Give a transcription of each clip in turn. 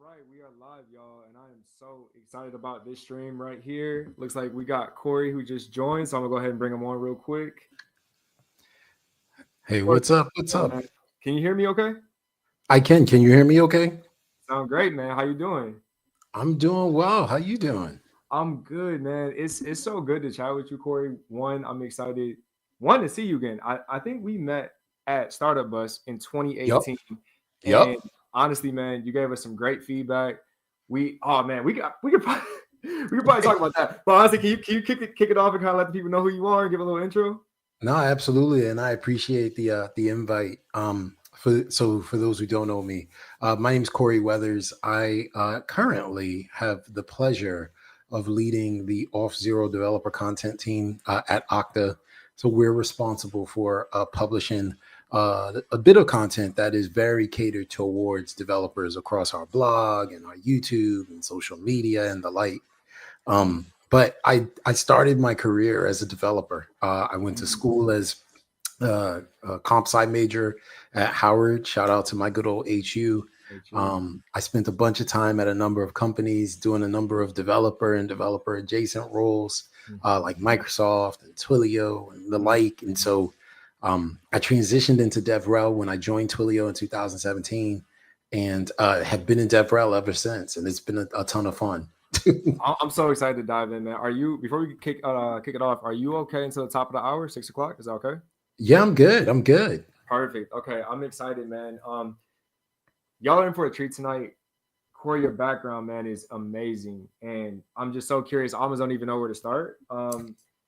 right, we are live, y'all, and I am so excited about this stream right here. Looks like we got Corey who just joined, so I'm gonna go ahead and bring him on real quick. Hey, Corey, what's up? What's up? man, can you hear me? Okay, I can. Can you hear me okay? sound great, man. How you doing? I'm doing well. How you doing? I'm good, man. It's so good to chat with you, Corey. One, I'm excited. One to see you again. I think we met at Startup Bus in Yep. 2018, Yep. and honestly, man, you gave us some great feedback. Oh man, we could probably, we could probably talk about that. But honestly, can you kick it off and kind of let the people know who you are and give a little intro? No, absolutely, and I appreciate the invite. For those who don't know me, my name's Corey Weathers. I currently have the pleasure of leading the Off Zero developer content team at Okta. So we're responsible for publishing a bit of content that is very catered towards developers across our blog and our YouTube and social media and the like. But I started my career as a developer. I went to Mhm. school as a comp sci major at Howard. Shout out to my good old HU. Thank you. I spent a bunch of time at a number of companies doing a number of developer and developer adjacent roles, Mhm. like Microsoft and Twilio and the Mhm. like. And so I transitioned into DevRel when I joined Twilio in 2017 and have been in DevRel ever since. And it's been a ton of fun. I'm so excited to dive in, man. Are you before we kick it off? Are you okay until the top of the hour, 6 o'clock? Is that okay? Yeah, I'm good. I'm good. Perfect. Okay, I'm excited, man. Y'all are in for a treat tonight. Corey, your background, man, is amazing, and I'm just so curious. I almost don't even know where to start.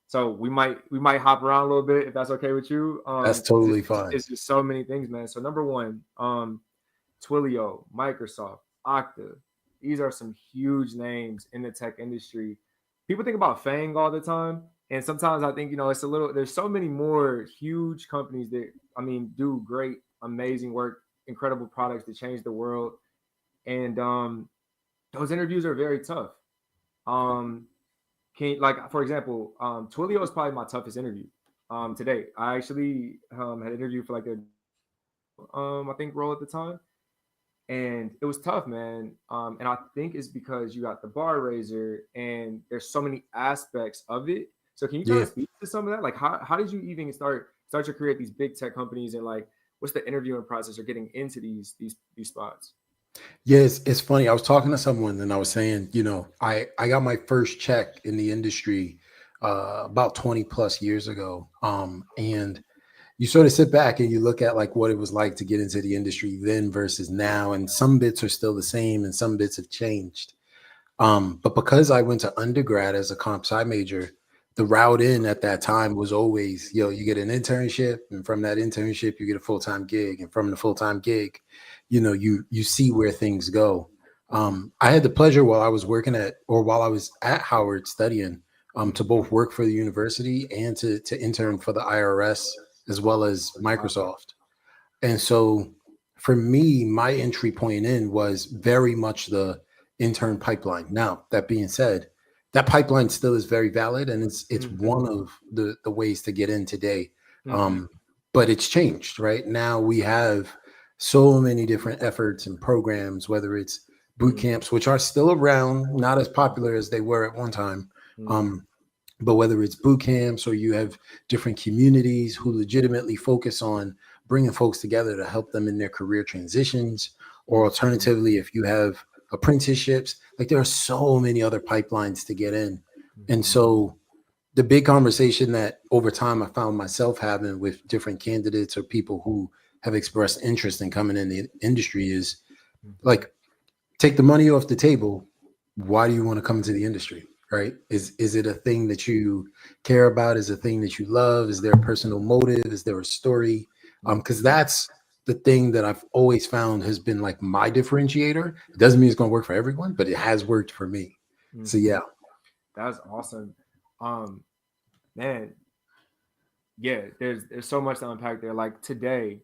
So we might hop around a little bit if that's okay with you. That's 'Cause totally fine. it's just so many things, man. So number one, Twilio, Microsoft, Okta. These are some huge names in the tech industry. People think about Fang all the time, and sometimes I think it's a little. There's so many more huge companies that do great, amazing work, incredible products that change the world, and those interviews are very tough. Um, like for example, Twilio is probably my toughest interview today. I actually had an interview for like a I think role at the time, and it was tough, man. And I think it's because you got the bar raiser, and there's so many aspects of it. So can you kind Yeah. of speak to some of that? Like, how did you even start your career at these big tech companies, and like, what's the interviewing process or getting into these spots? Yes, it's funny. I was talking to someone and I was saying, I got my first check in the industry about 20 plus years ago. And you sort of sit back and you look at like what it was like to get into the industry then versus now. And some bits are still the same and some bits have changed. But because I went to undergrad as a comp sci major, the route in at that time was always, you get an internship, and from that internship, you get a full time gig, and from the full time gig, you see where things go. I had the pleasure while I was working while I was at Howard studying, to both work for the university and to intern for the IRS as well as Microsoft. And so for me, my entry point in was very much the intern pipeline. Now, that being said, that pipeline still is very valid and it's Mm-hmm. one of the ways to get in today. Mm-hmm. Um, but it's changed, right? Now we have so many different efforts and programs, whether it's boot Mm-hmm. camps, which are still around, not as popular as they were at one time. Mm-hmm. Um, but whether it's boot camps or you have different communities who legitimately focus on bringing folks together to help them in their career transitions, or alternatively, if you have apprenticeships, like there are so many other pipelines to get in. And Mm-hmm. so the big conversation that over time I found myself having with different candidates or people who have expressed interest in coming in the industry is Mm-hmm. like, take the money off the table. Why do you want to come into the industry? Right? Is it a thing that you care about? Is it a thing that you love? Is there a personal motive? Is there a story? Because Mm-hmm. that's the thing that I've always found has been like my differentiator. It doesn't mean it's going to work for everyone, but it has worked for me. So Mm-hmm. yeah. That's awesome. Um, Man, yeah, there's so much to unpack there. Like today,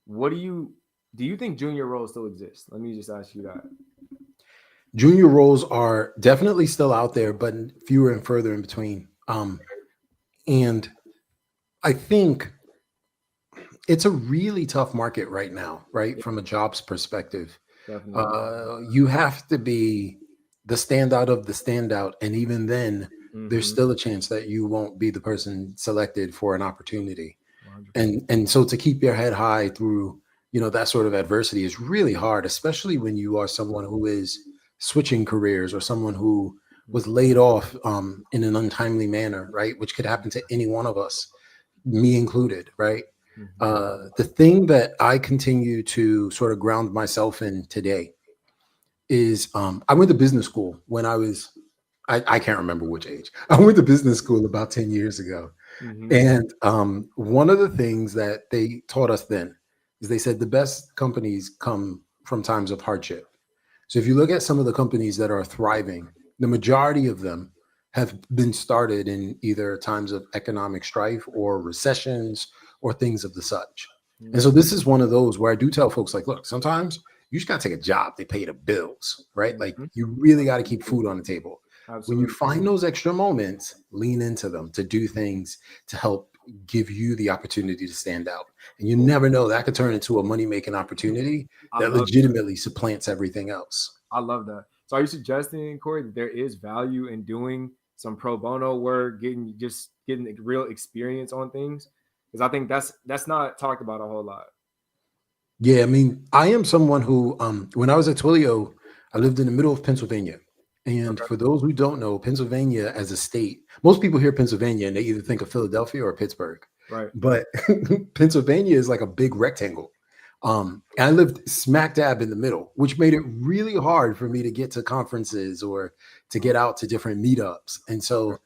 what do you think junior roles still exist? Let me just ask you that. Junior roles are definitely still out there, but fewer and further in between. And I think it's a really tough market right now, right? Yeah. From a jobs perspective. Definitely. You have to be the standout of the standout, and even then, there's Mm-hmm. still a chance that you won't be the person selected for an opportunity. 100%. And so to keep your head high through, that sort of adversity is really hard, especially when you are someone who is switching careers or someone who was laid off in an untimely manner, right? Which could happen to any one of us, me included, right? Mm-hmm. The thing that I continue to sort of ground myself in today is I went to business school when I can't remember which age. I went to business school about 10 years ago. Mm-hmm. And one of the things that they taught us then is they said the best companies come from times of hardship. So if you look at some of the companies that are thriving, the majority of them have been started in either times of economic strife or recessions or things of the such. And so Mm-hmm. this is one of those where I do tell folks like, look, sometimes you just got to take a job to pay the bills, right? Like Mm-hmm. you really got to keep Absolutely. food on the table. When you Absolutely. find those extra moments, lean into them to do things to help give you the opportunity to stand out. And you never know, that could turn into a money making opportunity I that love that. legitimately supplants everything else. I love that. So are you suggesting, Corey, that there is value in doing some pro bono work, getting real experience on things? Because I think that's not talked about a whole lot. Yeah, I mean, I am someone who, when I was at Twilio, I lived in the middle of Pennsylvania. And Okay. for those who don't know, Pennsylvania as a state, most people hear Pennsylvania and they either think of Philadelphia or Pittsburgh. Right. But Pennsylvania is like a big rectangle. And I lived smack dab in the middle, which made it really hard for me to get to conferences or to get out to different meetups. And Okay. so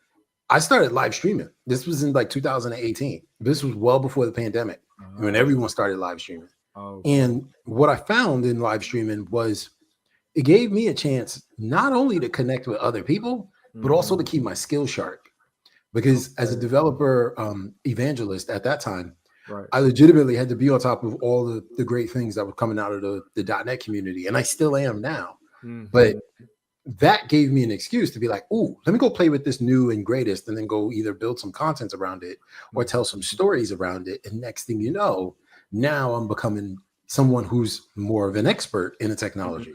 I started live streaming. This was in like 2018. This was well before the pandemic when Uh, everyone started live streaming. okay. And what I found in live streaming was it gave me a chance not only to connect with other people, but also Mm-hmm. to keep my skills sharp. Because as a Okay. developer evangelist at that time, Right. I legitimately had to be on top of all the great things that were coming out of the .NET community, and I still am now. Mm-hmm. But that gave me an excuse to be like, "Ooh, let me go play with this new and greatest," and then go either build some content around it or tell some Mm-hmm. stories around it. And next thing you know, now I'm becoming someone who's more of an expert in the Mm-hmm. technology.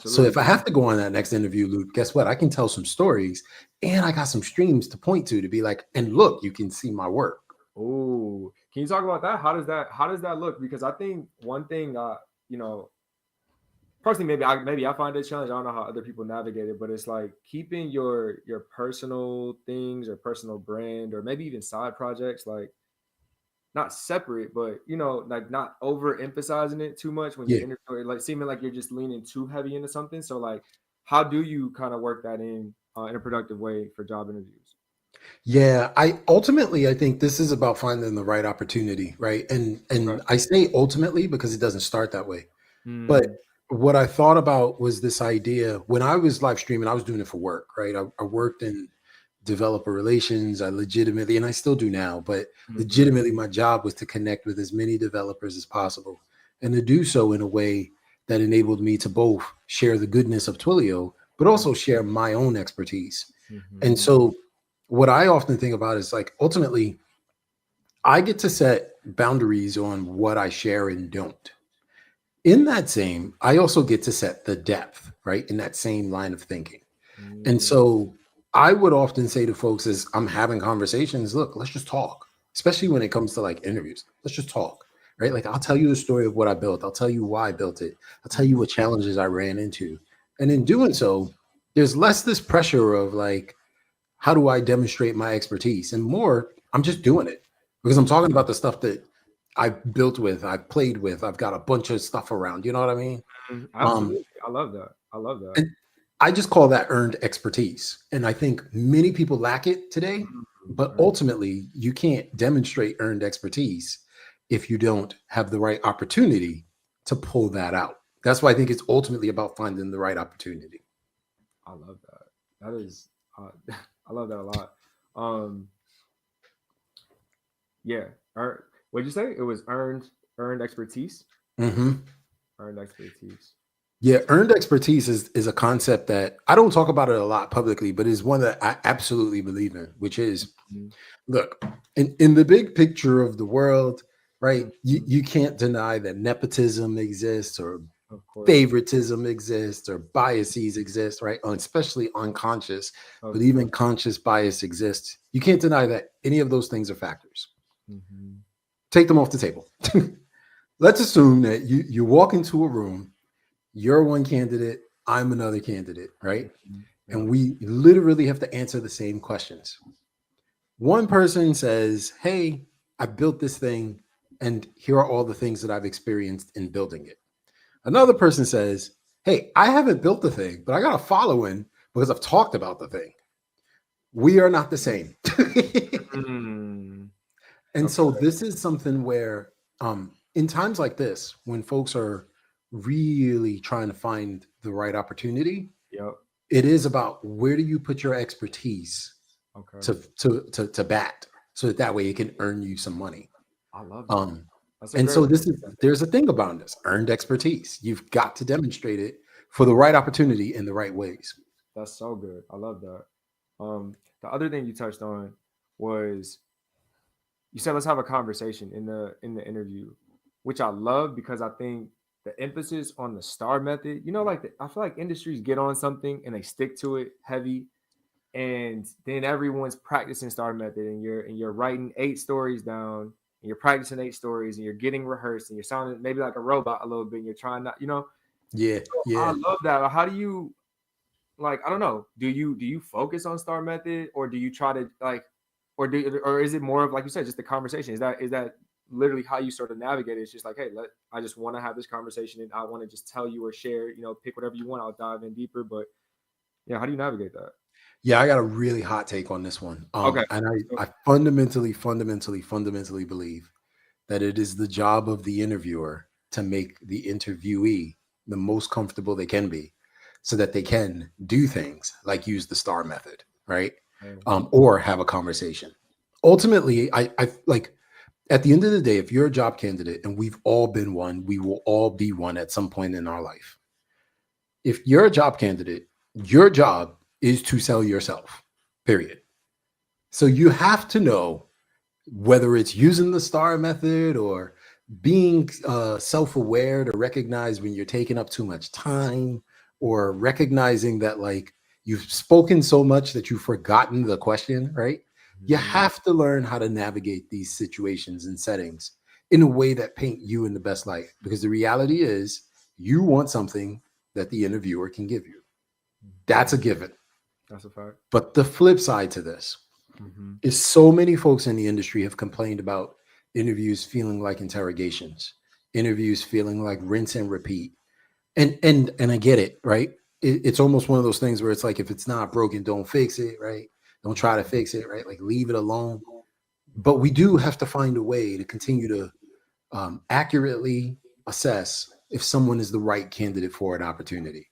So if Absolutely. I have to go on that next interview, Luke, guess what? I can tell some stories, and I got some streams to point to be like, and look, you can see my work. Oh, can you talk about that? How does that look? Because I think one thing, you know, personally, maybe I find it a challenge. I don't know how other people navigate it, but it's like keeping your personal things or personal brand or maybe even side projects like not separate, but like not overemphasizing it too much when you're Yeah. interviewing, like seeming like you're just leaning too heavy into something. So like, how do you kind of work that in a productive way for job interviews? Yeah, I think this is about finding the right opportunity, right? And Okay. I say ultimately because it doesn't start that way. But Mm, what I thought about was this idea when I was live streaming, I was doing it for work, right? I worked in developer relations. I legitimately, and I still do now, but mm-hmm. legitimately, my job was to connect with as many developers as possible and to do so in a way that enabled me to both share the goodness of Twilio, but also share my own expertise. And Mm-hmm. so, what I often think about is like ultimately, I get to set boundaries on what I share and don't. In that same, I also get to set the depth, right? In that same line of thinking. And Mm, so I would often say to folks as I'm having conversations, look, let's just talk, especially when it comes to like interviews. Let's just talk, right? Like I'll tell you the story of what I built. I'll tell you why I built it. I'll tell you mm-hmm. what challenges I ran into. And in doing so, there's less this pressure of like, how do I demonstrate my expertise? And more, I'm just doing it because I'm talking about the stuff that I've built with, I've played with, I've got a bunch of stuff around. You know what I mean? Um, Absolutely. I love that. I love that. and I just call that earned expertise. And I think many people lack it today, but Mm, ultimately, you can't demonstrate earned expertise if you don't have the right opportunity to pull that out. That's why I think it's ultimately about finding the right opportunity. I love that. That is, I love that a lot. Um, yeah. What'd you say? It was earned expertise. Mhm. Earned expertise. Yeah, earned expertise is a concept that I don't talk about it a lot publicly, but is one that I absolutely believe in, which is Mhm. look, in the big picture of the world, right? You, Mhm. you can't deny that nepotism exists or Of course. favoritism exists or biases exist, right? Especially unconscious, Of but even course. conscious bias exists. You can't deny that any of those things are factors. Hmm. Take them off the table. Let's assume that you walk into a room, you're one candidate, I'm another candidate, right? Yep. And we literally have to answer the same questions. One person says, "Hey, I built this thing, and here are all the things that I've experienced in building it." Another person says, "Hey, I haven't built the thing, but I got a following because I've talked about the thing." We are not the same. Mm. And Okay. so this is something where in times like this, when folks are really trying to find the right opportunity, Yep. it is about where do you put your expertise Okay. to bat so that way it can earn you some money. I love that. Um, That's a and great so way this to is look at it. there's a thing about this earned expertise. You've got to demonstrate it for the right opportunity in the right ways. That's so good. I love that. The other thing you touched on was you said let's have a conversation in the interview, which I love because I think the emphasis on the star method, like I feel like industries get on something and they stick to it heavy, and then everyone's practicing star method, and you're writing 8 stories down, and you're practicing 8 stories, and you're getting rehearsed, and you're sounding maybe like a robot a little bit, and you're trying not. Yeah, So I yeah. love that. How do you like I don't know. Do you focus on star method, or do you try to like or is it more of like you said just the conversation? Is that literally how you sort of navigate it? It's just like, hey, I just want to have this conversation and I want to just tell you or share, pick whatever you want. I'll dive in deeper, but yeah, how do you navigate that? Yeah, I got a really hot take on this one. Okay. And Let's go. I fundamentally believe that it is the job of the interviewer to make the interviewee the most comfortable they can be so that they can do things like use the star method, right? Hey, Or have a conversation. Ultimately, I like at the end of the day, if you're a job candidate and we've all been one, we will all be one at some point in our life. If you're a job candidate, your job is to sell yourself, period. So you have to know whether it's using the star method or being self-aware to recognize when you're taking up too much time or recognizing that like you've spoken so much that you've forgotten the question, right? You mhm. have to learn how to navigate these situations and settings in a way that paint you in the best light because the reality is you want something that the interviewer can give you. That's a Mhm. given. That's a fact. But the flip side to this Hmm. is so many folks in the industry have complained about interviews feeling like interrogations, interviews feeling like rinse and repeat. And I get it, right? It's almost one of those things where it's like if it's not broken, don't fix it, right? Don't try to fix it, right? Like leave it alone. But we do have to find a way to continue to accurately assess if someone is the right candidate for an opportunity.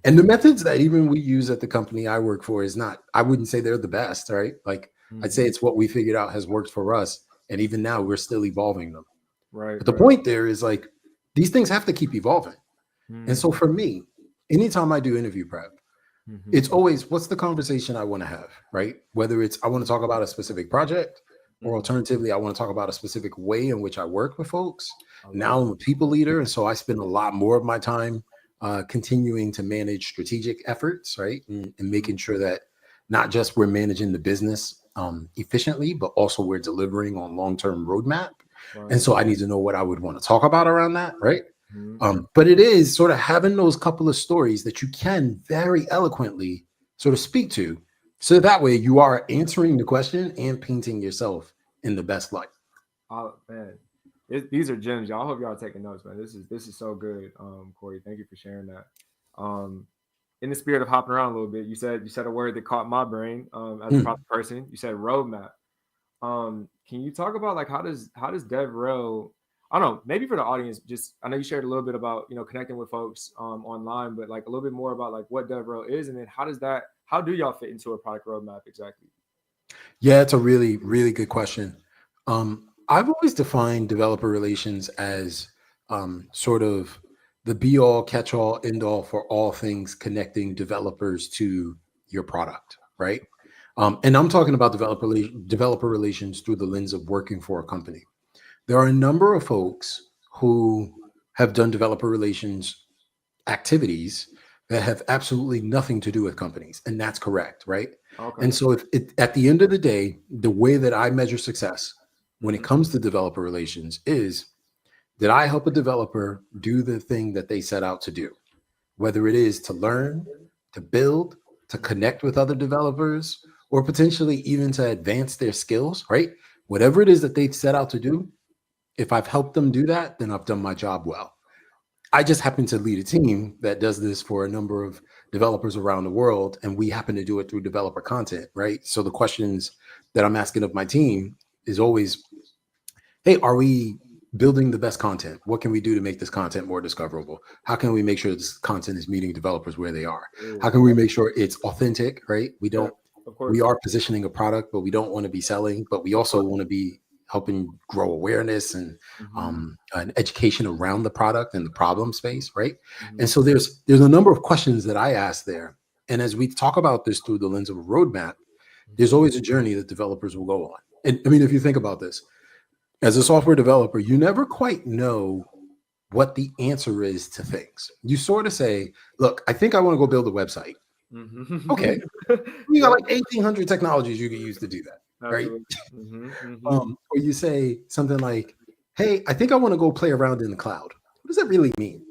And the Hmm. methods that even we use at the company I work for is not, I wouldn't say they're the best, right? Like I'd say Hmm. it's what we figured out has worked for us. And even now we're still evolving them. Right, But the right. point there is like these things have to keep evolving. And so Hmm. for me, anytime I do interview prep, it's Hmm. always what's the conversation I want to have, right? Whether it's I want to talk about a specific project, or Hmm. alternatively, I want to talk about a specific way in which I work with folks. I love Now I'm it. a people leader, and so I spend a lot more of my time continuing to manage strategic efforts, right? And Hmm. making sure that not just we're managing the business efficiently, but also we're delivering on long-term roadmap. And Right. so I need to know what I would want to talk about around that, right? Hmm. But it is sort of having those couple of stories that you can very eloquently sort of speak to. So that way you are answering the question and painting yourself in the best light. Oh man, these are gems, y'all. I hope y'all are taking notes, man. This is so good, Corey. Thank you for sharing that. Um, in the spirit of hopping around a little bit, you said a word that caught my brain. As a Hmm. product person, you said roadmap. Can you talk about like how does DevRel? I don't know, maybe for the audience, just I know you shared a little bit about connecting with folks online, but like a little bit more about like what DevRel is, and then how do y'all fit into a product roadmap exactly? Yeah, it's a really, really good question. I've always defined developer relations as sort of the be all, catch all, end all for all things connecting developers to your product, right? And I'm talking about developer relations through the lens of working for a company. There are a number of folks who have done developer relations activities that have absolutely nothing to do with companies. And that's correct, right? Okay. And so if it, at the end of the day, the way that I measure success when it Mhm. comes to developer relations is, did I help a developer do the thing that they set out to do? Whether it is to learn, to build, to connect with other developers, or potentially even to advance their skills, right? Whatever it is that they set out to do, if I've helped them do that, then I've done my job well. I just happen to lead a team that does this for a number of developers around the world, and we happen to do it through developer content, right? So the questions that I'm asking of my team is always, hey, are we building the best content? What can we do to make this content more discoverable? How can we make sure this content is meeting developers where they are? How can we make sure it's authentic, right? Yeah, of We course. are positioning a product, but we don't want to be selling, but we Of also course. want to be helping grow awareness and Mhm. an education around the product and the problem space, right? And Mhm. so there's a number of questions that I ask there. And as we talk about this through the lens of a roadmap, there's Mhm. always a journey that developers will go on. And I mean, if you think about this, as a software developer, you never quite know what the answer is to things. You sort of say, look, I think I want to go build a website. Mhm. Okay. You got Yep, like 1,800 technologies you can use to do that, right? absolutely. Mhm. Mhm. Or you say something like, hey, I think I want to go play around in the cloud. What does that really mean?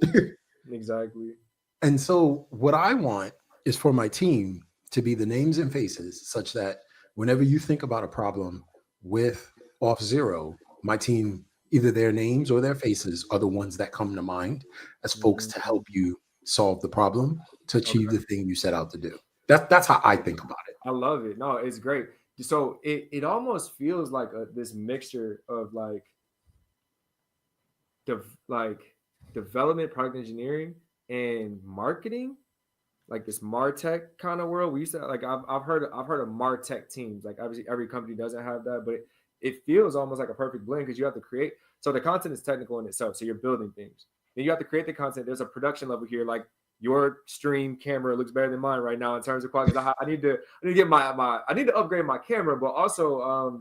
Exactly. And so, what I want is for my team to be the names and faces such that whenever you think about a problem with Auth0, my team, either their names or their faces are the ones that come to mind as folks to Mhm. help you solve the problem to achieve Okay. the thing you set out to do. That's how I think about it. I love it. No, it's great. So it almost feels like this mixture of like like development, product engineering, and marketing, like this martech kind of world. We used to like I've heard of martech teams. Like obviously every company doesn't have that, but it feels almost like a perfect blend because you have to create. So the content is technical in itself. So you're building things. Then you have to create the content. There's a production level here. Like your stream camera looks better than mine right now in terms of quality. I need to get I need to upgrade my camera, but also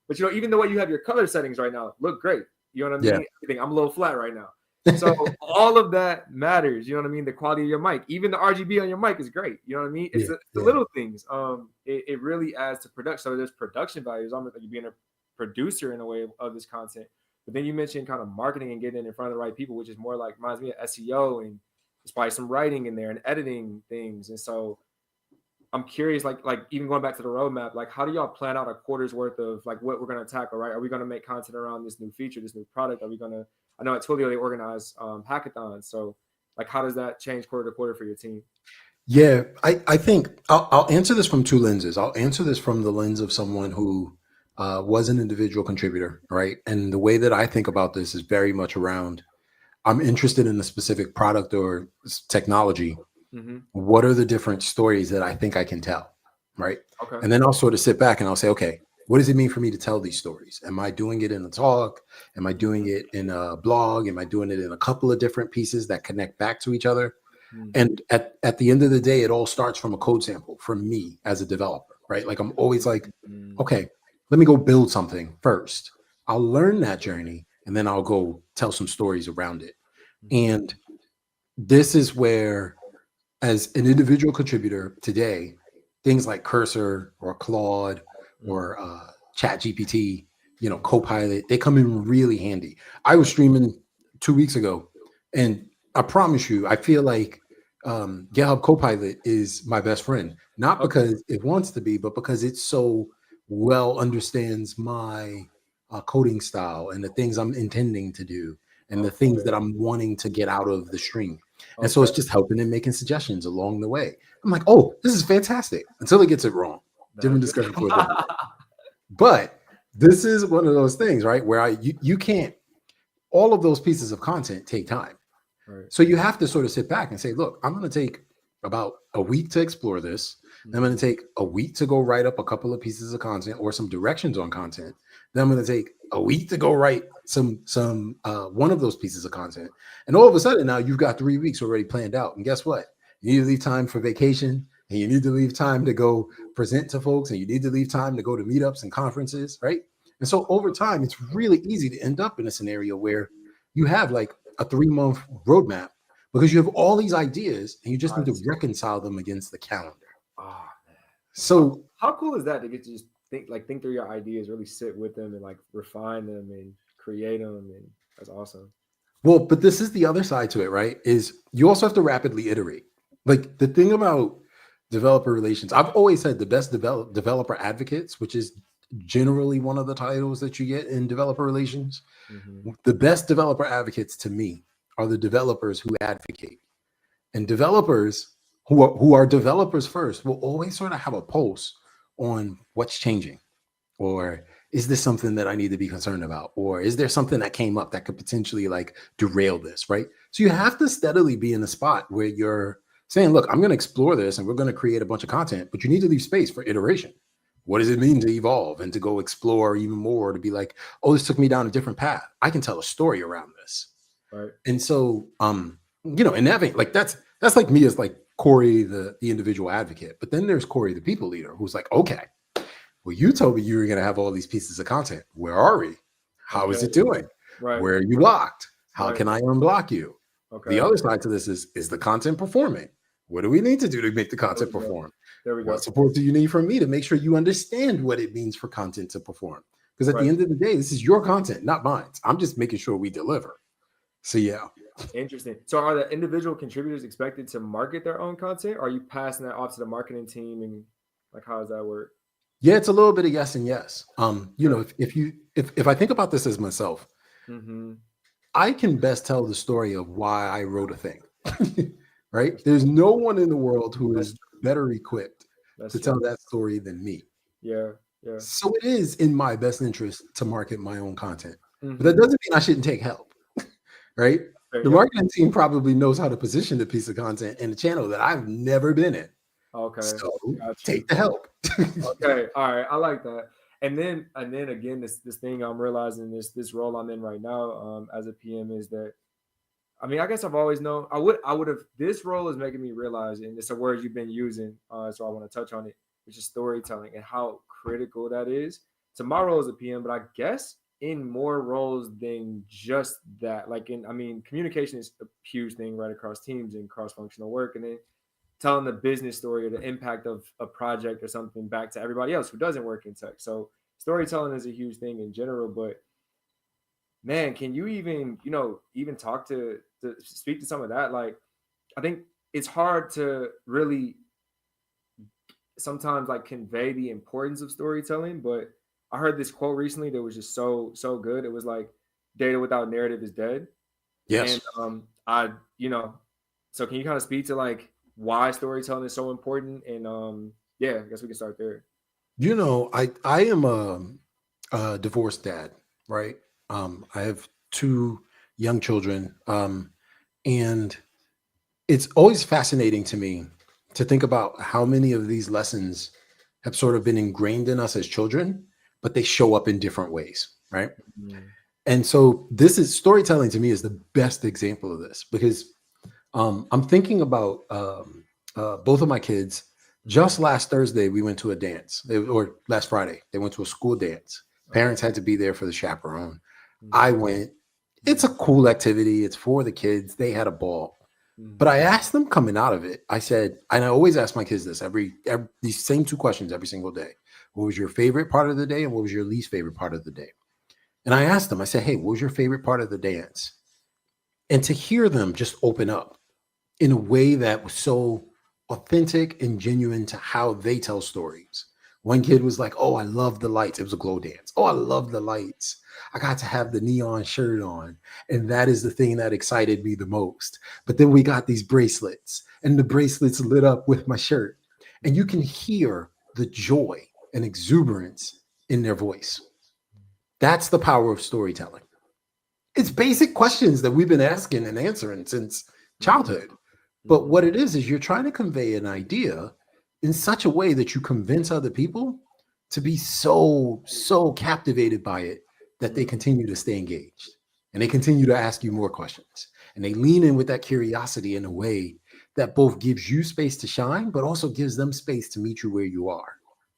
but even the way you have your color settings right now look great. You know what I Yeah. mean? Everything. I'm a little flat right now. So all of that matters. You know what I mean? The quality of your mic, even the RGB on your mic is great. You know what I mean? It's Yeah. the Yeah. little things. It really adds to production. So there's production values. Almost like you being a producer in a way of this content. But then you mentioned kind of marketing and getting it in front of the right people, which is more like reminds me of SEO, and there's probably some writing in there and editing things. And so I'm curious, like even going back to the roadmap, like how do y'all plan out a quarter's worth of like what we're gonna tackle, right? Are we gonna make content around this new feature, this new product? Are we gonna? I know at Twilio they organize hackathons, so like how does that change quarter to quarter for your team? Yeah, I think I'll answer this from two lenses. I'll answer this from the lens of someone who was an individual contributor, right? And the way that I think about this is very much around, I'm interested in a specific product or technology. Mm-hmm. What are the different stories that I think I can tell, right? Okay. And then I'll sort of sit back and I'll say, okay, what does it mean for me to tell these stories? Am I doing it in a talk? Am I doing it in a blog? Am I doing it in a couple of different pieces that connect back to each other? Mm-hmm. And at the end of the day, it all starts from a code sample from me as a developer, right? Like I'm always like, okay, let me go build something first. I'll learn that journey and then I'll go tell some stories around it. Mm-hmm. And this is where, as an individual contributor today, things like Cursor or Claude or Chat GPT, Copilot, they come in really handy. I was streaming 2 weeks ago, and I promise you, I feel like GitHub Copilot is my best friend, not Okay. because it wants to be, but because it so well understands my coding style and the things I'm intending to do and the things Okay. that I'm wanting to get out of the stream. And so Okay. it's just helping and making suggestions along the way. I'm like, oh, this is fantastic until it gets it wrong. Different That's discussion for a different day. But this is one of those things, right? Where you can't, all of those pieces of content take time. right. So you have to sort of sit back and say, look, I'm going to take about a week to explore this. Then I'm going to take a week to go write up a couple of pieces of content or some directions on content. Then I'm going to take a week to go write some one of those pieces of content. And all of a sudden now you've got 3 weeks already planned out. And guess what? You need to leave time for vacation, and you need to leave time to go present to folks, and you need to leave time to go to meetups and conferences, right? And so over time, it's really easy to end up in a scenario where you have like a 3-month roadmap, because you have all these ideas and you just need to Nice. reconcile them against the calendar. Oh man. So, How cool is that to get to just think through your ideas, really sit with them and like refine them and create them, and that's awesome. well, but this is the other side to it, right? Is you also have to rapidly iterate. Like the thing about developer relations, I've always said the best developer advocates, which is generally one of the titles that you get in developer relations. Hmm. The best developer advocates to me are the developers who advocate. And developers who are developers first will always sort of have a pulse on what's changing, or is this something that I need to be concerned about, or is there something that came up that could potentially like derail this, right? So you have to steadily be in a spot where you're saying, look, I'm going to explore this and we're going to create a bunch of content, but you need to leave space for iteration. What does it mean to evolve and to go explore even more, to be like, oh, this took me down a different path, I can tell a story around this. Right. And so in that vein, like that's like me as like Corey the individual advocate, but then there's Corey the people leader, who's like, okay, well, you told me you were going to have all these pieces of content. Where are we? How is Okay. it doing? Right. Where are you blocked? How Right. can I unblock you? Okay. The other side to this is the content performing? What do we need to do to make the content There we go. perform? There we go. What support do you need from me to make sure you understand what it means for content to perform? Because at Right. the end of the day, this is your content, not mine. I'm just making sure we deliver. So yeah. Interesting. So are the individual contributors expected to market their own content? Or are you passing that off to the marketing team, and like how does that work? Yeah, it's a little bit of yes and yes. You know, Okay. if I think about this as myself, Mm-hmm. I can best tell the story of why I wrote a thing. Right? There's no one in the world who That's is better equipped That's to true. tell that story than me. Yeah. Yeah. So it is in my best interest to market my own content. But that Mm-hmm. doesn't mean I shouldn't take help. Right? The Yep. marketing team probably knows how to position a piece of content in a channel that I've never been in. Okay. So Got you. take the help. Okay. All right. I like that. And then again, this thing I'm realizing, this role I'm in right now, as a PM, is that, I mean, I guess I've always known I would have, this role is making me realize, and it's a word you've been using, so I want to touch on it, which is storytelling and how critical that is. So my role as a PM, but I guess in more roles than just that. Like I mean, communication is a huge thing right across teams and cross functional work, and then telling the business story or the impact of a project or something back to everybody else who doesn't work in tech. So storytelling is a huge thing in general, but man, can you even talk to speak to some of that? Like, I think it's hard to really sometimes like convey the importance of storytelling, but I heard this quote recently that was just so good. It was like, data without narrative is dead. And Yes. I so can you kind of speak to like why storytelling is so important? And yeah, I guess we can start there. You know, I am a divorced dad, right? I have two young children, and it's always fascinating to me to think about how many of these lessons have sort of been ingrained in us as children, but they show up in different ways, right? Mm. And so this is storytelling to me is the best example of this, because I'm thinking about both of my kids. Just last Thursday, we went to a dance, or last Friday, they went to a school dance. Parents had to be there for the chaperone. I went. It's a cool activity. It's for the kids. They had a ball. But I asked them coming out of it, I said, and I always ask my kids this every these same two questions every single day. What was your favorite part of the day, and what was your least favorite part of the day? And I asked them, I said, hey, what was your favorite part of the dance? And to hear them just open up in a way that was so authentic and genuine to how they tell stories. One kid was like, oh, I love the lights. It was a glow dance. Oh, I love the lights. I got to have the neon shirt on. And that is the thing that excited me the most. But then we got these bracelets, and the bracelets lit up with my shirt. And you can hear the joy and exuberance in their voice. That's the power of storytelling. It's basic questions that we've been asking and answering since childhood. But what it is you're trying to convey an idea in such a way that you convince other people to be so captivated by it that they continue to stay engaged, and they continue to ask you more questions, and they lean in with that curiosity in a way that both gives you space to shine, but also gives them space to meet you where you are.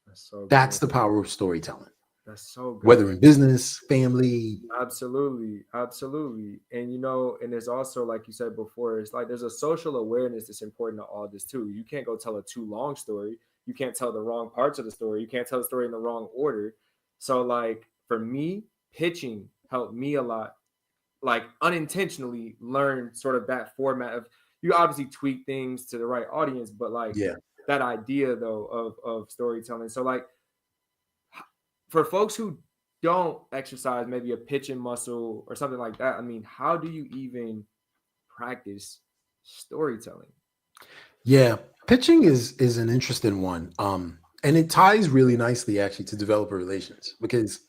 That's so That's good. the power of storytelling. That's so whether good. in business, family. Absolutely, absolutely. And and there's also, like you said before, it's like there's a social awareness that's important to all this too. You can't go tell a too long story. You can't tell the wrong parts of the story. You can't tell the story in the wrong order. So like for me, pitching helped me a lot. Like unintentionally learn sort of that format of, you obviously tweak things to the right audience, but like Yeah. that idea though of storytelling. So like for folks who don't exercise maybe a pitching muscle or something like that, I mean, how do you even practice storytelling? Yeah. Pitching is an interesting one. And it ties really nicely actually to developer relations, because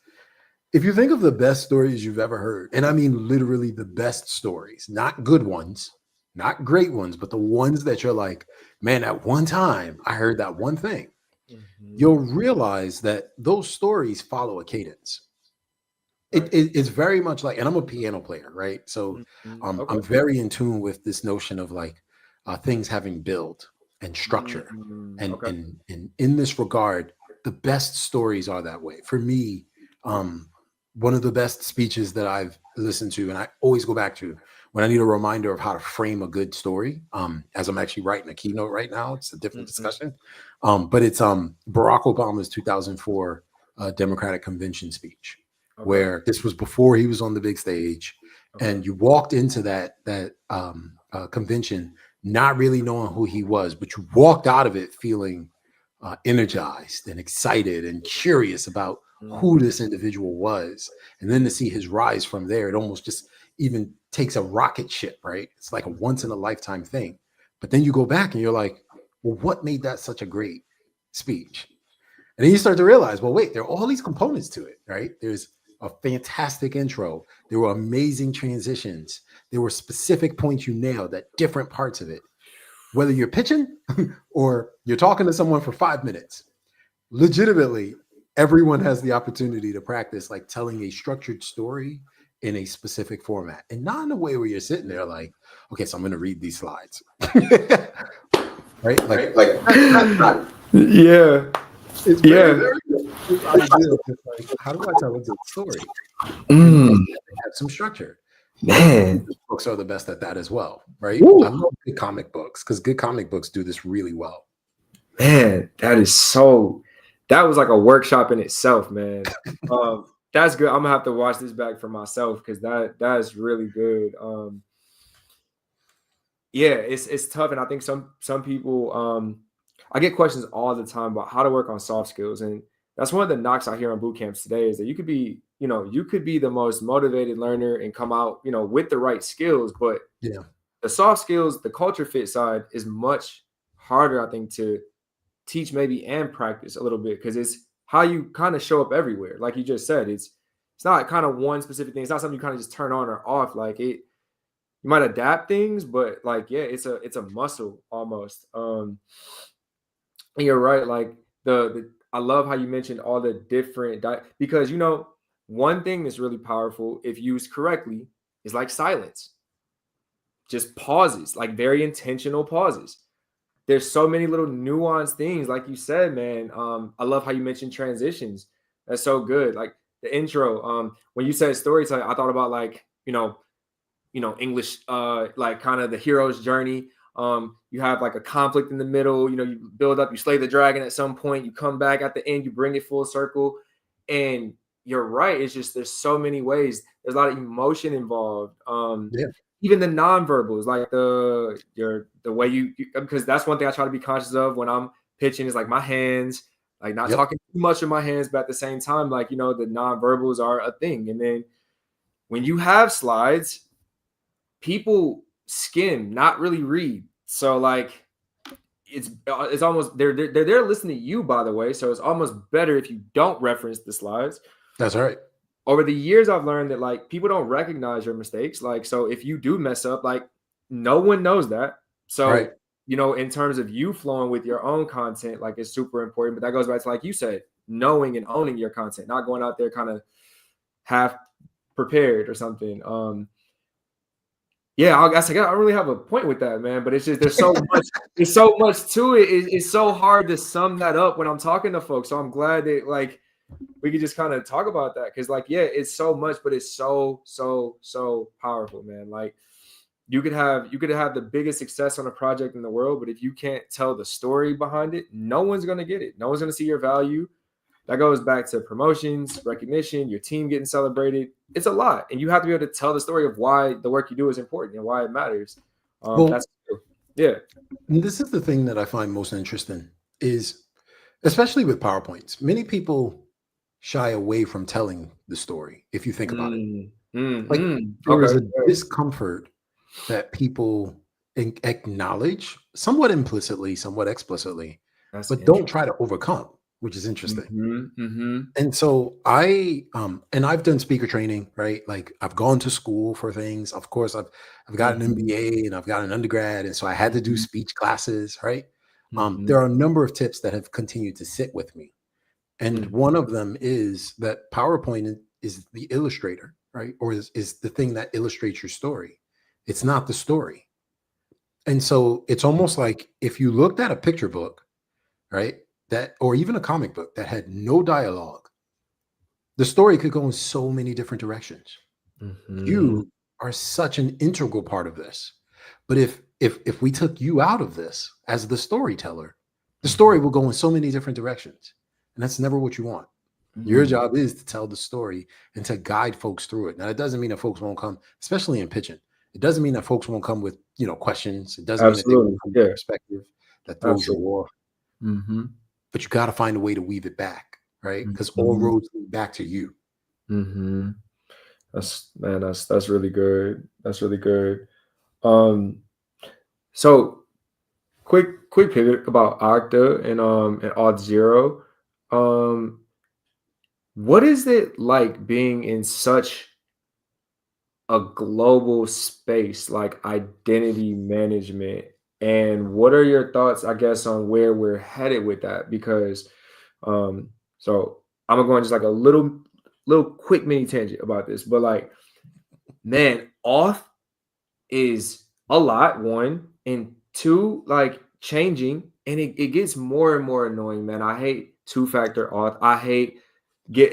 if you think of the best stories you've ever heard, and I mean literally the best stories, not good ones, not great ones, but the ones that you're like, man, at one time I heard that one thing, Mm-hmm. you'll realize that those stories follow a cadence. Right. It's very much like, and I'm a piano player, right? So Mm-hmm. Okay. I'm very in tune with this notion of like things having build and structure. Mm-hmm. And, Okay. and in this regard, the best stories are that way. For me, um, one of the best speeches that I've listened to, and I always go back to when I need a reminder of how to frame a good story, as I'm actually writing a keynote right now, it's a different Mm-hmm. discussion. But it's Barack Obama's 2004 Democratic Convention speech, Okay. where this was before he was on the big stage, Okay. and you walked into that convention not really knowing who he was, but you walked out of it feeling energized and excited and curious about who Mm-hmm. this individual was. And then to see his rise from there, it almost just even takes a rocket ship, right? It's like a once in a lifetime thing. But then you go back and you're like, well, what made that such a great speech? And then you start to realize, well, wait, there are all these components to it, right? There's a fantastic intro. There were amazing transitions. There were specific points you nailed at different parts of it. Whether you're pitching or you're talking to someone for 5 minutes, legitimately, everyone has the opportunity to practice like telling a structured story in a specific format, and not in a way where you're sitting there like, okay, so I'm going to read these slides, right? Like Right? Like, that's not yeah, it's very, yeah. very this idea of just like, how do I tell a good story? And Mm, have some structure. And comic man. books are the best at that as well, right? Woo. I love good comic books because good comic books do this really well. Man, that was like a workshop in itself, man. That's good. I'm gonna have to watch this back for myself because that's really good. Yeah, it's tough, and I think some people I get questions all the time about how to work on soft skills, and that's one of the knocks I hear on boot camps today is that you could be the most motivated learner and come out, with the right skills, but Yeah, the soft skills, the culture fit side is much harder, I think, to teach maybe and practice a little bit because it's how you kind of show up everywhere. Like you just said, it's not kind of one specific thing. It's not something you kind of just turn on or off. Like you might adapt things, but like yeah, it's a muscle almost. And you're right. Like the I love how you mentioned all the different because one thing that's really powerful if used correctly is like silence, just pauses, like very intentional pauses. There's so many little nuanced things, like you said, man. I love how you mentioned transitions. That's so good. Like the intro. When you said storytelling, I thought about like English, like kind of the hero's journey. You have like a conflict in the middle. You build up, you slay the dragon at some point, you come back at the end, you bring it full circle, and you're right. It's just there's so many ways. There's a lot of emotion involved. yeah, Even the nonverbals, like the way you because that's one thing I try to be conscious of when I'm pitching is like my hands, like not yep, talking too much of my hands, but at the same time, like the nonverbals are a thing. And then when you have slides, people skim, not really read. So like it's almost they're there listening to you, by the way. So it's almost better if you don't reference the slides. that's right. Over the years, I've learned that like people don't recognize your mistakes. Like, so if you do mess up, like no one knows that. Right. So, in terms of you flowing with your own content, like it's super important. But that goes back to, like you said, knowing and owning your content, not going out there kind of half prepared or something. Yeah, I guess I don't really have a point with that, man. But it's just there's so much to it. It's so hard to sum that up when I'm talking to folks. So I'm glad that like we could just kind of talk about that, because like, yeah, it's so much, but it's so powerful, man. Like you could have the biggest success on a project in the world, but if you can't tell the story behind it, no one's gonna get it. No one's gonna see your value. That goes back to promotions, recognition, your team getting celebrated. It's a lot, and you have to be able to tell the story of why the work you do is important and why it matters. Well, That's true. Yeah. and this is the thing that I find most interesting is, especially with PowerPoints, many people shy away from telling the story. If you think about it, like there is Okay. a discomfort that people acknowledge somewhat implicitly, somewhat explicitly, That's but don't interesting. try to overcome, which is interesting. Mm-hmm. And so and I've done speaker training, right? Like I've gone to school for things. Of course, I've got an Mm-hmm. MBA and I've got an undergrad, and so I had to do Mm-hmm. speech classes, right? Mm-hmm. There are a number of tips that have continued to sit with me. And Mm-hmm. one of them is that PowerPoint is the illustrator, right? Or is the thing that illustrates your story. It's not the story. And so it's almost like if you looked at a picture book, right? That, or even a comic book that had no dialogue, the story could go in so many different directions. Mm-hmm. You are such an integral part of this. But if we took you out of this as the storyteller, the story will go in so many different directions. And that's never what you want. Your Mm-hmm. job is to tell the story and to guide folks through it. Now, it doesn't mean that folks won't come, especially in pitching. It doesn't mean that folks won't come with, questions. It doesn't mean that they won't Absolutely. come with Yeah. perspective that throws you Absolutely. off. Mm-hmm. But you got to find a way to weave it back, right? Because all Mm-hmm. roads lead back to you. Mm-hmm. That's really good. That's really good. Um, so quick pivot about Okta and Auth0. Um, what is it like being in such a global space like identity management? And what are your thoughts, I guess, on where we're headed with that? Because so I'm gonna go on just like a little quick mini tangent about this, but like, man, auth is a lot, one, and two, like changing, and it gets more and more annoying, man. I hate two-factor auth. I hate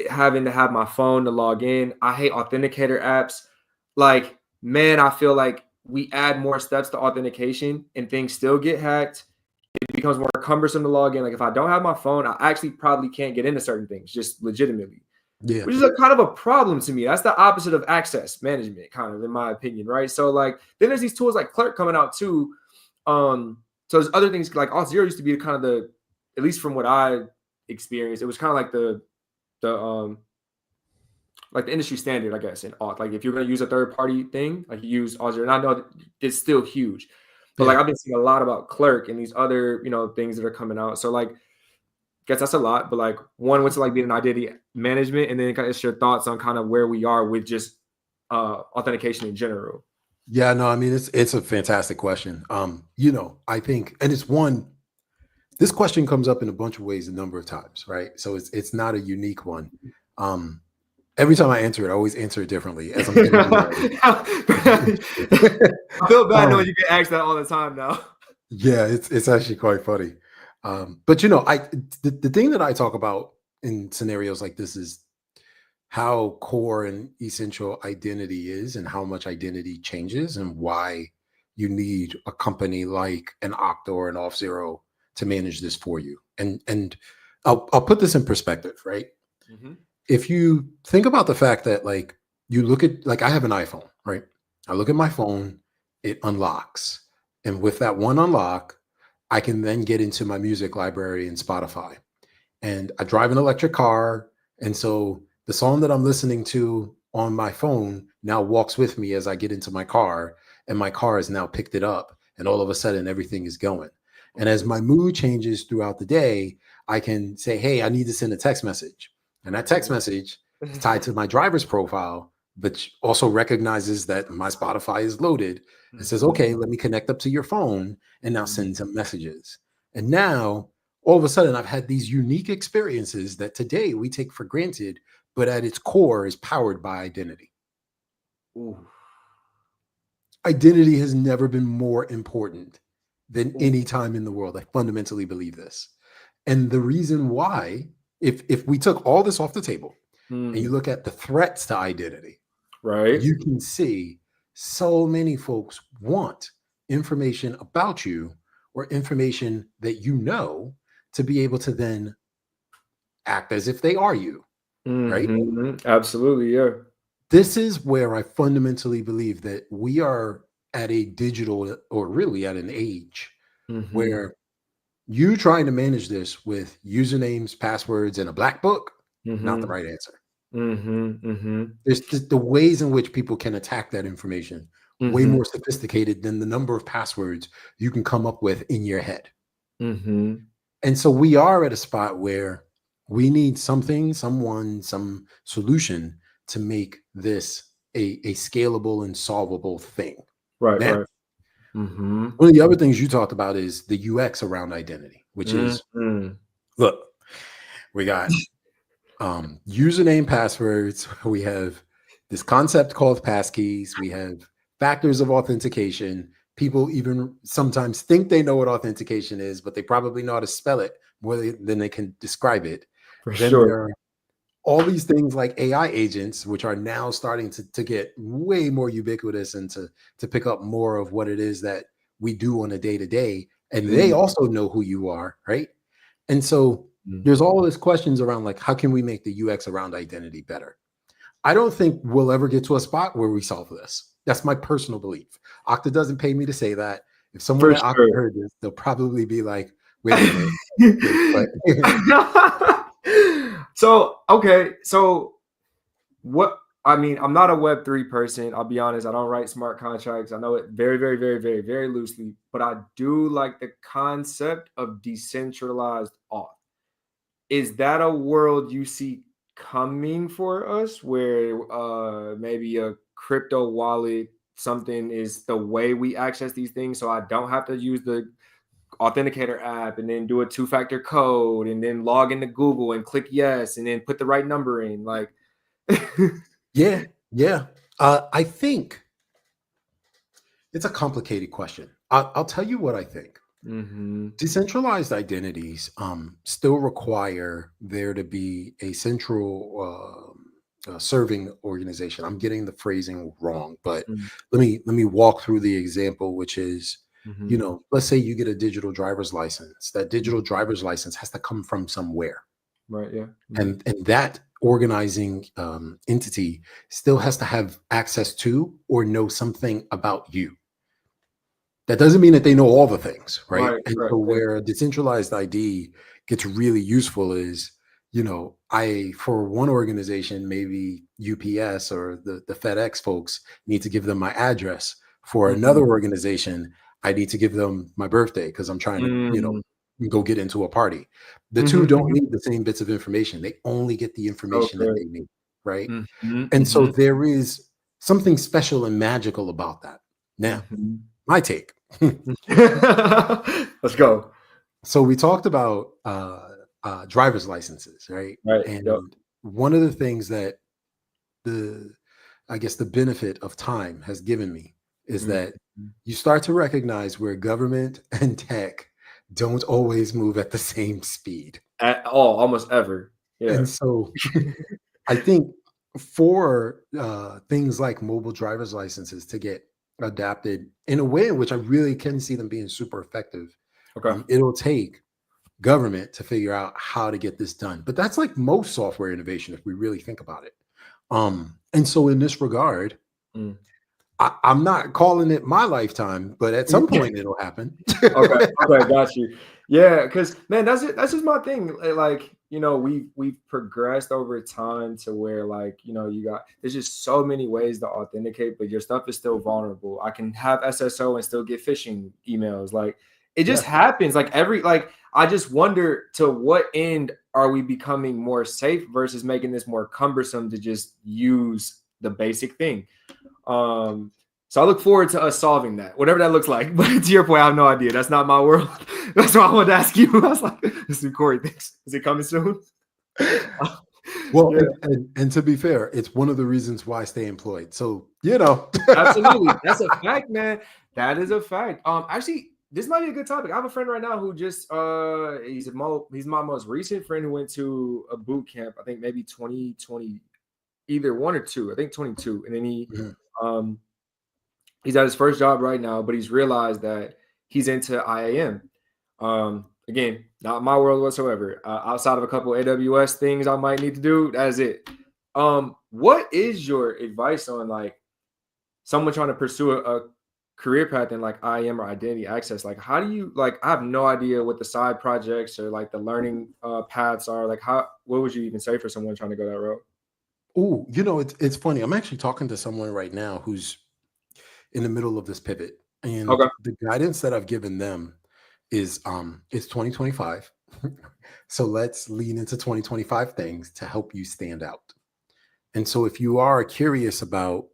having to have my phone to log in. I hate authenticator apps. Like, man, I feel like we add more steps to authentication and things still get hacked. It becomes more cumbersome to log in. Like, if I don't have my phone, I actually probably can't get into certain things, just legitimately, Yeah. which is a kind of a problem to me. That's the opposite of access management, kind of, in my opinion, right? So like, then there's these tools like Clerk coming out too. So there's other things like Auth0 used to be kind of the, at least from what I experienced, it was kind of like the like the industry standard, I guess, in auth. Like if you're going to use a third party thing, like you use Auth0, and I know it's still huge, but like Yeah. I've been seeing a lot about Clerk and these other things that are coming out. So like, guess that's a lot, but like one what's it like being in identity management, and then kind of your thoughts on kind of where we are with just authentication in general. Yeah, no, I mean it's a fantastic question. I think, and this question comes up in a bunch of ways a number of times, right? So it's not a unique one. Um, every time I answer it, I always answer it differently as I'm getting ready. I feel bad knowing um, you get asked that all the time now. yeah, it's actually quite funny. But the thing that I talk about in scenarios like this is how core and essential identity is and how much identity changes and why you need a company like an Okta or an Auth0 to manage this for you. And I'll put this in perspective, right? Mm-hmm. If you think about the fact that like you look at, like, I have an iPhone, right? I look at my phone, it unlocks. And with that one unlock, I can then get into my music library in Spotify. And I drive an electric car. And so the song that I'm listening to on my phone now walks with me as I get into my car, and my car has now picked it up. And all of a sudden, everything is going. And as my mood changes throughout the day, I can say, hey, I need to send a text message. And that text message is tied to my driver's profile, but also recognizes that my Spotify is loaded and says, Mm-hmm. okay, let me connect up to your phone and now Mm-hmm. send some messages. And now all of a sudden I've had these unique experiences that today we take for granted, but at its core is powered by identity. Ooh. Identity has never been more important than Ooh. any time in the world. I fundamentally believe this. And the reason why if we took all this off the table and you Mm, look at the threats to identity, right. you can see so many folks want information about you or information that you know to be able to then act as if they are you, right? Absolutely, yeah. This is where I fundamentally believe that we are at a digital or really at an age Hmm. where you trying to manage this with usernames, passwords, and a black book, not the Hmm. right answer. Hmm. There's the ways in which people can attack that information way Hmm. more sophisticated than the number of passwords you can come up with in your head. Hmm. And so we are at a spot where we need something, someone, some solution to make this a scalable and solvable thing. Right, Now, right. Hmm. one of the other things you talked about is the UX around identity, which is Hmm. look, we got username passwords, we have this concept called passkeys, we have factors of authentication. People even sometimes think they know what authentication is, but they probably know how to spell it more than they can describe it. For Then sure. there are all these things like AI agents, which are now starting to get way more ubiquitous and to pick up more of what it is that we do on a day to day. And they Mhm. also know who you are, right? And so there's all these questions around like, how can we make the UX around identity better? I don't think we'll ever get to a spot where we solve this. That's my personal belief. Okta doesn't pay me to say that. If someone For at Okta sure. heard this, they'll probably be like, wait a minute. But So, okay. So, what I mean, I'm not a Web3 person. I'll be honest. I don't write smart contracts. I know it very, very, very, very, very loosely, but I do like the concept of decentralized auth. Is that a world you see coming for us where maybe a crypto wallet, something is the way we access these things? So I don't have to use the authenticator app and then do a two-factor code and then log into Google and click yes and then put the right number in. Like, yeah, yeah. I think it's a complicated question. I'll tell you what I think. mm-hmm. Decentralized identities still require there to be a central serving organization. I'm getting the phrasing wrong, but let me walk through the example, which is, Mm-hmm. let's say you get a digital driver's license. That digital driver's license has to come from somewhere, Right. Yeah. Mm-hmm. and that organizing entity still has to have access to or know something about you. That doesn't mean that they know all the things, right? Right. And Right. so Yeah. where a decentralized ID gets really useful is, I for one organization, maybe UPS or the FedEx folks need to give them my address. For Mm-hmm. another organization, I need to give them my birthday because I'm trying to, Mm-hmm. go get into a party. The two don't Mm-hmm. need the same bits of information. They only get the information that Okay. they need, right? Mm-hmm. And so Mm-hmm. there is something special and magical about that. Now, Mm-hmm. my take. Let's go. So we talked about driver's licenses, right? Right. Yep. And one of the things that the, I guess, the benefit of time has given me is Mhm. that you start to recognize where government and tech don't always move at the same speed. At all, almost ever. Yeah. And so I think for things like mobile driver's licenses to get adapted in a way in which I really can see them being super effective, Okay. it'll take government to figure out how to get this done. But that's like most software innovation, if we really think about it. And so in this regard, Mm. I'm not calling it my lifetime, but at some point it'll happen. Okay. Okay. Got you. Yeah. Because man, that's it. That's just my thing. Like, we've progressed over time to where, like, there's just so many ways to authenticate, but your stuff is still vulnerable. I can have SSO and still get phishing emails. Like, it just Yeah. happens. I just wonder, to what end are we becoming more safe versus making this more cumbersome to just use the basic thing. So I look forward to us solving that, whatever that looks like. But to your point, I have no idea. That's not my world. That's why I wanted to ask you. I was like, "This is Corey thinks. Is it coming soon?" Well, Yeah, and to be fair, it's one of the reasons why I stay employed. So, absolutely. That's a fact, man. That is a fact. Actually, this might be a good topic. I have a friend right now who just he's my most recent friend who went to a boot camp. I think maybe 2020, either one or two. I think 22, and then he's at his first job right now, but he's realized that he's into IAM. Again, not my world whatsoever. Outside of a couple AWS things I might need to do, that's it. What is your advice on like someone trying to pursue a career path in like IAM or identity access? Like, how do you like? I have no idea what the side projects or like the learning paths are. Like, what would you even say for someone trying to go that route? Oh, it's funny. I'm actually talking to someone right now who's in the middle of this pivot, and Okay. the guidance that I've given them is it's 2025. So let's lean into 2025 things to help you stand out. And so if you are curious about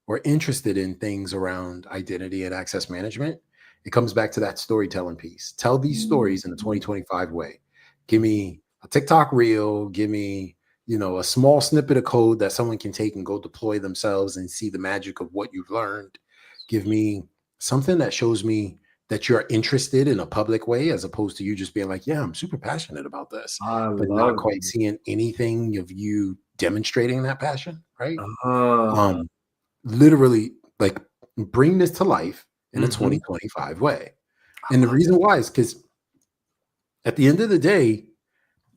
or interested in things around identity and access management, it comes back to that storytelling piece. Tell these stories in a 2025 way. Give me a TikTok reel, give me, a small snippet of code that someone can take and go deploy themselves and see the magic of what you've learned. Give me something that shows me that you're interested in a public way, as opposed to you just being like, yeah, I'm super passionate about this, I but not love quite seeing anything of you demonstrating that passion, right? it. Literally, like, bring this to life in a Mhm. 2025 way. And the reason why is because at the end of the day,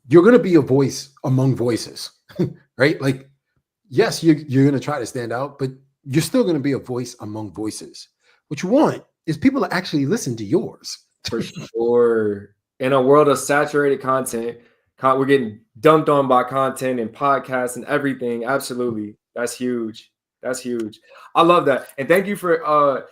you're going to be a voice among voices, right? Like, yes, you're going to try to stand out, but you're still going to be a voice among voices. What you want is people to actually listen to yours. For sure. In a world of saturated content, we're getting dumped on by content and podcasts and everything. Absolutely. That's huge. That's huge. I love that. And thank you for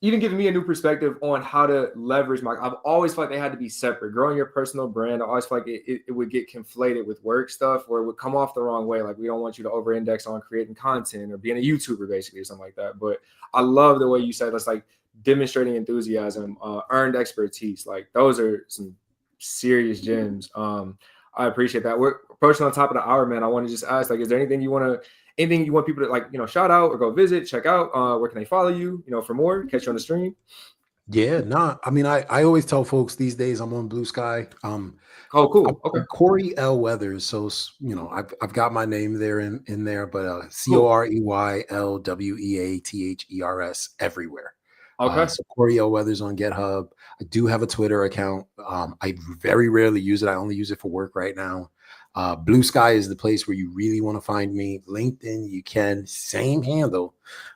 even giving me a new perspective on how to leverage I've always felt like they had to be separate. Growing your personal brand, I always felt like it would get conflated with work stuff, or it would come off the wrong way. Like, we don't want you to over index on creating content or being a YouTuber basically or something like that. But I love the way you said that's like demonstrating enthusiasm, earned expertise. Like, those are some serious gems. I appreciate that. We're approaching on top of the hour, man. I want to just ask, like, is there anything you want people to like, shout out or go visit, check out? Where can they follow you, for more, catch you on the stream? Yeah, nah. I mean, I always tell folks these days I'm on Blue Sky. Oh, cool. Okay. I'm Corey L. Weathers. So, I've got my name there in there, but Cool. CoreyLweathers everywhere. Okay. So Corey L. Weathers on GitHub. I do have a Twitter account. I very rarely use it. I only use it for work right now. Blue Sky is the place where you really want to find me. LinkedIn, you can, same handle.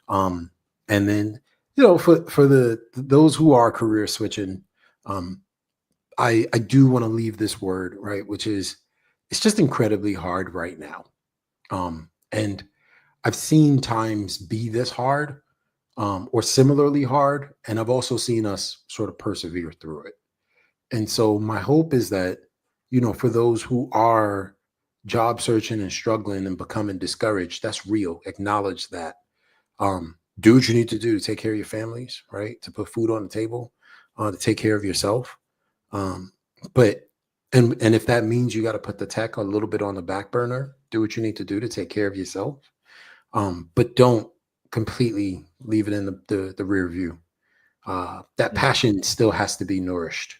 And then, for those who are career switching, I do want to leave this word, right, which is, it's just incredibly hard right now. And I've seen times be this hard, or similarly hard, and I've also seen us sort of persevere through it. And so my hope is that, for those who are job searching and struggling and becoming discouraged, that's real. Acknowledge that. Do what you need to do to take care of your families, right? To put food on the table, to take care of yourself. But if that means you got to put the tech a little bit on the back burner, do what you need to do to take care of yourself. But don't completely leave it in the rear view. That passion still has to be nourished.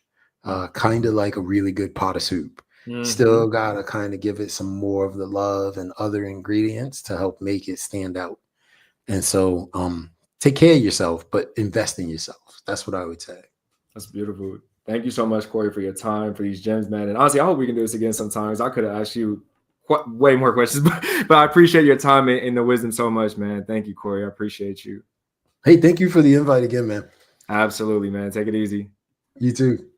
Kind of like a really good pot of soup. Still gotta kind of give it some more of the love and other ingredients to help make it stand out. And so take care of yourself, but invest in yourself. That's what I would say. That's beautiful. Thank you so much, Corey, for your time, for these gems, man. And honestly, I hope we can do this again sometimes. I could have asked you way more questions, but I appreciate your time and the wisdom so much, man. Thank you, Corey. I appreciate you. Hey, thank you for the invite again, man. Absolutely, man. Take it easy. You too.